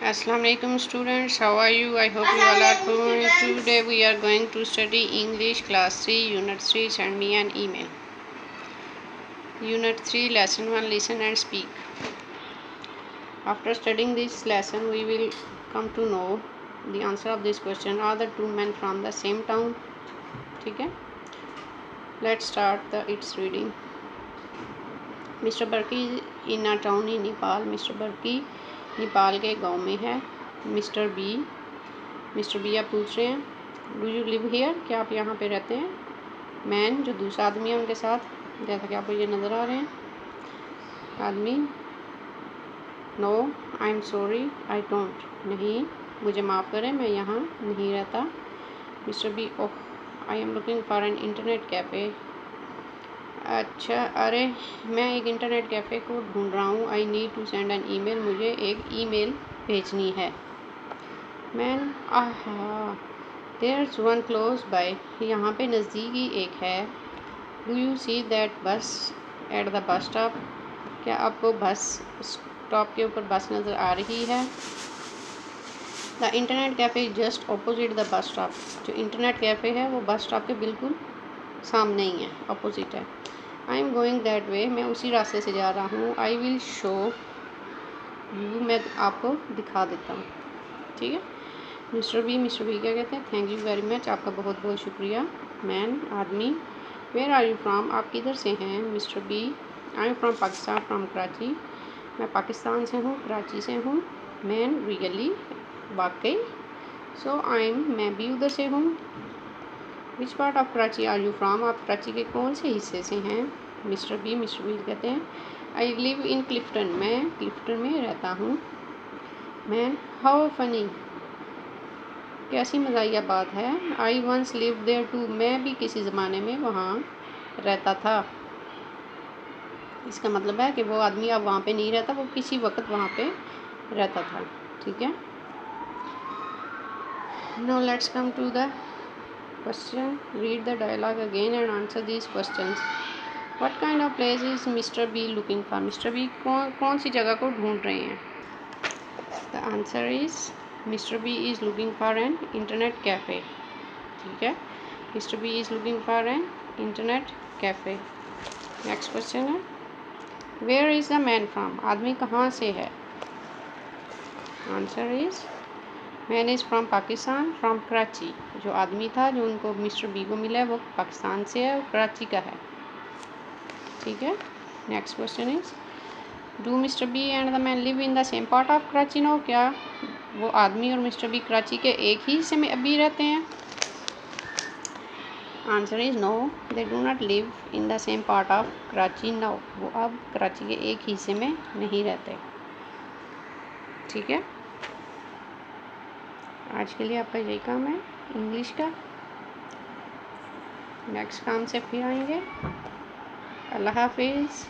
Assalamualaikum students, how are you? I hope you all are good. Today we are going to study English class 3 unit 3. Send me an email. Unit 3 lesson 1, listen and speak. After studying this lesson we will come to know the answer of this question. Are the two men from the same town? ठीक है, let's start its reading. Mr. Burki in a town in Nepal. Mr. Burki Nepal के गांव में है. Mister B आप पूछ रहे हैं डू यू लिव हियर, क्या आप यहाँ पे रहते हैं. मैन जो दूसरा आदमी है उनके साथ, जैसा कि आपको ये नज़र आ रहे हैं. आदमी no I am sorry I don't, नहीं मुझे माफ़ करें मैं यहाँ नहीं रहता. Mister B oh I am looking for an internet cafe. अच्छा, अरे मैं एक इंटरनेट कैफ़े को ढूंढ रहा हूँ. I need to send an email, मुझे एक ईमेल भेजनी है. मैन आहा देयर्स वन क्लोज बाय, यहाँ पे नज़दीक ही एक है. डू यू सी दैट बस एट द बस स्टॉप, क्या आपको बस स्टॉप के ऊपर बस नज़र आ रही है. The internet cafe is just opposite the bus stop, जो इंटरनेट कैफ़े है वो बस स्टॉप के बिल्कुल सामने ही है, अपोजिट है. I am going that way, मैं उसी रास्ते से जा रहा हूँ. आई विल शो यू, मैं आपको दिखा देता हूँ. ठीक है. मिस्टर बी क्या कहते हैं, थैंक यू वेरी मच, आपका बहुत बहुत शुक्रिया. मैन आदमी वेयर आर यू फ्राम, आप किधर से हैं. Mister B I am from Pakistan from Karachi, मैं पाकिस्तान से हूँ, कराची से हूँ. मैन रियली, वाकई. सो आई एम, मैं भी उधर से हूँ. Which part of Karachi are you from, आप कराची के कौन से हिस्से से हैं. मिस्टर बी कहते हैं आई लिव इन क्लिफ्टन, मैं क्लिफ्टन में रहता हूँ. मैन हाउ फनी, कैसी मज़ाहिया बात है. I once live there too, मैं भी किसी ज़माने में वहाँ रहता था. इसका मतलब है कि वो आदमी अब वहाँ पे नहीं रहता, वो किसी वक्त वहाँ पे रहता था. ठीक है. Now let's come to the question. Read the dialogue again and answer these questions. What kind of place is mister B looking for, mister B कौन सी जगह को ढूंढ रहे हैं. The answer is mister B is looking for an internet cafe. ठीक है. Mister B is looking for an internet cafe. Next question है where is the man from, आदमी कहाँ से है. Answer is man is from Pakistan from Karachi, जो आदमी था जो उनको मिस्टर बी को मिला है वो पाकिस्तान से है और कराची का है. ठीक है. Next question is do mister B and the man live in the same part of Karachi no, क्या वो आदमी और मिस्टर बी कराची के एक ही हिस्से में अभी रहते हैं. Answer is no they do not live in the same part of Karachi no, वो अब कराची के एक हिस्से में नहीं रहते. ठीक है. आज के लिए आपका यही काम है इंग्लिश का. नेक्स्ट काम से फिर आएंगे. अल्लाह हाफिज़.